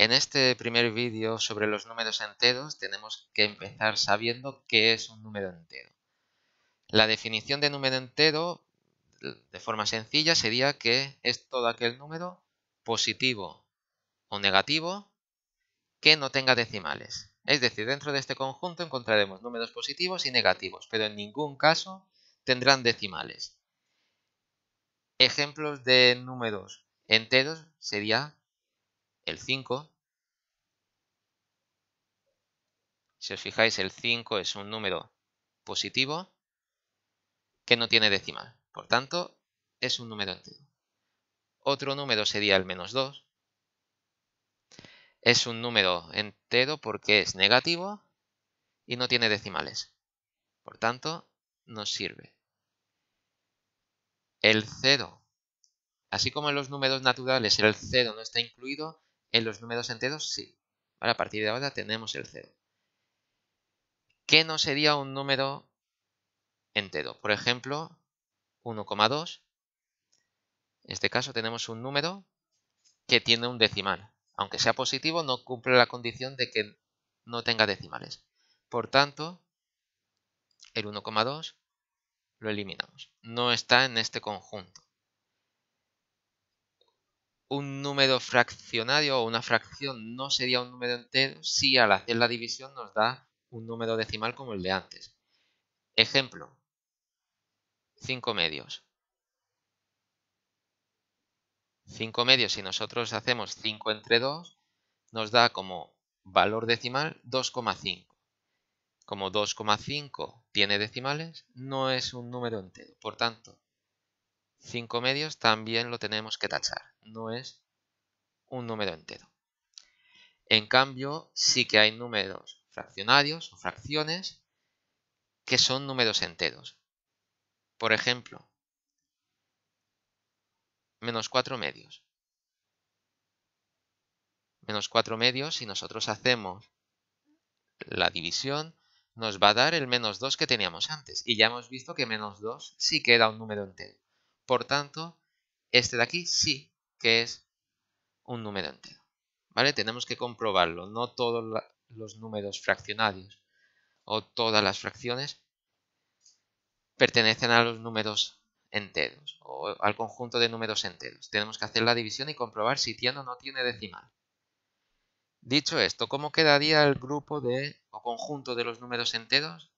En este primer vídeo sobre los números enteros tenemos que empezar sabiendo qué es un número entero. La definición de número entero, de forma sencilla, sería que es todo aquel número positivo o negativo que no tenga decimales. Es decir, dentro de este conjunto encontraremos números positivos y negativos, pero en ningún caso tendrán decimales. Ejemplos de números enteros sería el 5. Si os fijáis, el 5 es un número positivo que no tiene decimal. Por tanto, es un número entero. Otro número sería el -2. Es un número entero porque es negativo y no tiene decimales. Por tanto, nos sirve. El 0. Así como en los números naturales el 0 no está incluido, en los números enteros sí. A partir de ahora tenemos el 0. ¿Qué no sería un número entero? Por ejemplo, 1,2. En este caso tenemos un número que tiene un decimal. Aunque sea positivo, no cumple la condición de que no tenga decimales. Por tanto, el 1,2 lo eliminamos. No está en este conjunto. Un número fraccionario o una fracción no sería un número entero si al hacer la división nos da un número decimal como el de antes. Ejemplo, 5 medios. 5 medios, si nosotros hacemos 5 entre 2, nos da como valor decimal 2,5. Como 2,5 tiene decimales, no es un número entero. Por tanto, 5 medios también lo tenemos que tachar. No es un número entero. En cambio, sí que hay números fraccionarios o fracciones que son números enteros. Por ejemplo, -4 medios. -4 medios, si nosotros hacemos la división, nos va a dar el -2 que teníamos antes. Y ya hemos visto que -2 sí que era un número entero. Por tanto, este de aquí sí que es un número entero. ¿Vale? Tenemos que comprobarlo. No todos los números fraccionarios o todas las fracciones pertenecen a los números enteros o al conjunto de números enteros. Tenemos que hacer la división y comprobar si tiene o no tiene decimal. Dicho esto, ¿cómo quedaría el grupo o conjunto de los números enteros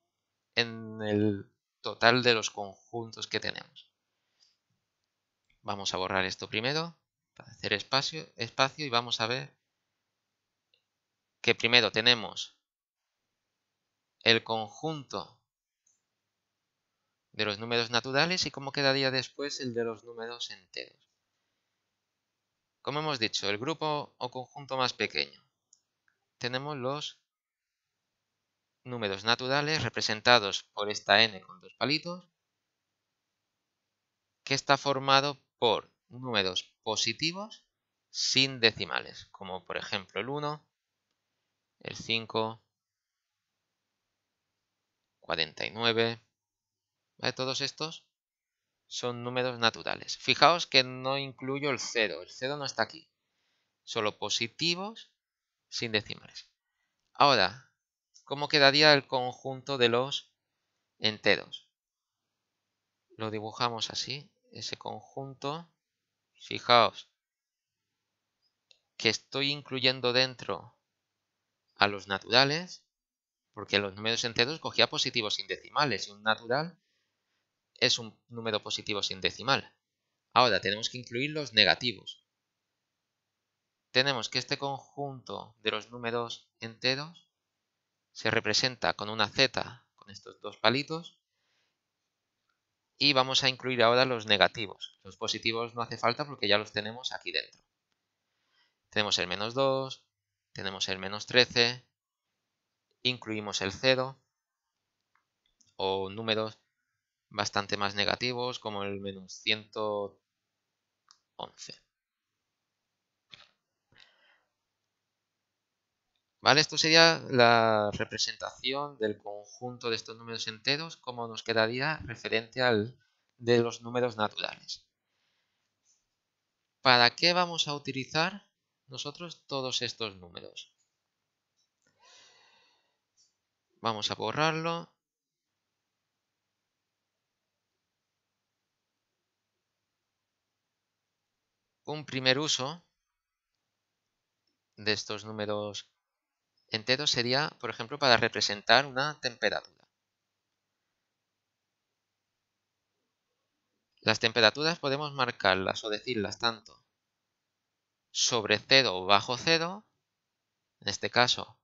en el total de los conjuntos que tenemos? Vamos a borrar esto primero para hacer espacio y vamos a ver que primero tenemos el conjunto de los números naturales y cómo quedaría después el de los números enteros. Como hemos dicho, el grupo o conjunto más pequeño. Tenemos los números naturales representados por esta n con dos palitos, que está formado por números positivos sin decimales, como por ejemplo el 1, el 5, 49. ¿Vale? Todos estos son números naturales. Fijaos que no incluyo el 0. El 0 no está aquí. Solo positivos sin decimales. Ahora, ¿cómo quedaría el conjunto de los enteros? Lo dibujamos así. Ese conjunto, fijaos que estoy incluyendo dentro a los naturales, porque los números enteros cogía positivos sin decimales y un natural es un número positivo sin decimal. Ahora tenemos que incluir los negativos. Tenemos que este conjunto de los números enteros se representa con una z, con estos dos palitos, y vamos a incluir ahora los negativos. Los positivos no hace falta porque ya los tenemos aquí dentro. Tenemos el -2, tenemos el -13, incluimos el 0 o números bastante más negativos como el -111. ¿Vale? Esto sería la representación del conjunto de estos números enteros, como nos quedaría referente al de los números naturales. ¿Para qué vamos a utilizar nosotros todos estos números. Vamos a borrarlo. Un primer uso de estos números enteros sería, por ejemplo, para representar una temperatura. Las temperaturas podemos marcarlas o decirlas tanto sobre 0 o bajo 0. En este caso,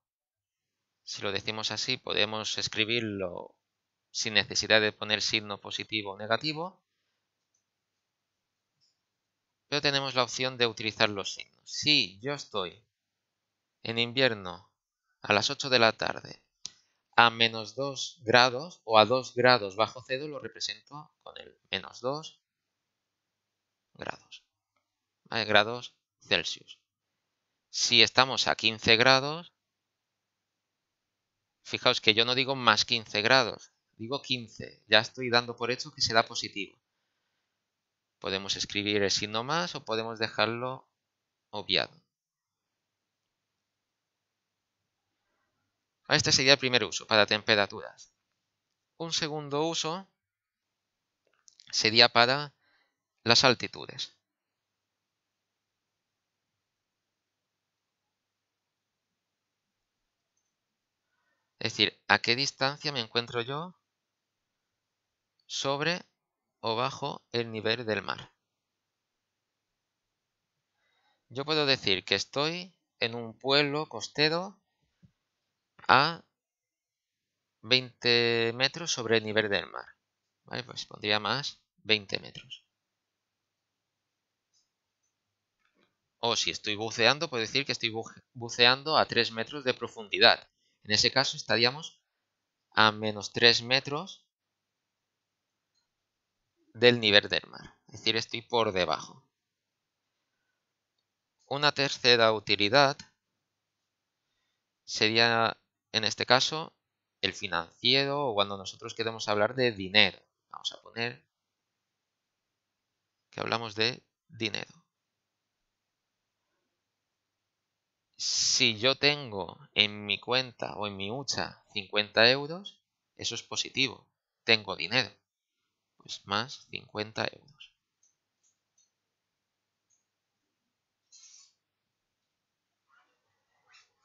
si lo decimos así, podemos escribirlo sin necesidad de poner signo positivo o negativo. Pero tenemos la opción de utilizar los signos. Si yo estoy en invierno a las 8 de la tarde a menos 2 grados o a 2 grados bajo 0, lo represento con el menos 2 grados. ¿Vale? Grados Celsius. Si estamos a 15 grados, fijaos que yo no digo más 15 grados, digo 15. Ya estoy dando por hecho que será positivo. Podemos escribir el signo más o podemos dejarlo obviado. Este sería el primer uso, para temperaturas. Un segundo uso sería para las altitudes. Es decir, ¿a qué distancia me encuentro yo sobre o bajo el nivel del mar? Yo puedo decir que estoy en un pueblo costero a 20 metros sobre el nivel del mar. ¿Vale? Pues pondría más 20 metros. O si estoy buceando, puedo decir que estoy buceando a 3 metros de profundidad. En ese caso estaríamos a menos 3 metros del nivel del mar. Es decir, estoy por debajo. Una tercera utilidad sería, en este caso, el financiero o cuando nosotros queremos hablar de dinero. Vamos a poner que hablamos de dinero. Si yo tengo en mi cuenta o en mi hucha 50 euros, eso es positivo. Tengo dinero. Pues más 50 euros.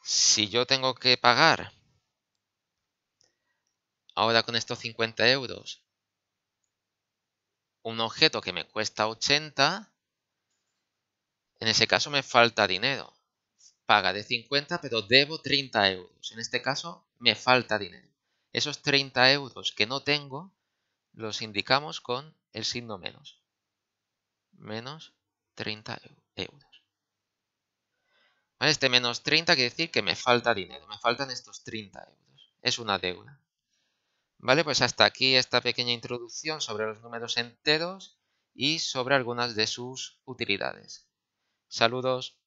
Si yo tengo que pagar ahora con estos 50 euros un objeto que me cuesta 80, en ese caso me falta dinero. Paga de 50, pero debo 30 euros. En este caso me falta dinero. Esos 30 euros que no tengo los indicamos con el signo menos. Menos 30 euros. ¿Vale? Este menos 30 quiere decir que me falta dinero. Me faltan estos 30 euros. Es una deuda. Vale, pues hasta aquí esta pequeña introducción sobre los números enteros y sobre algunas de sus utilidades. Saludos.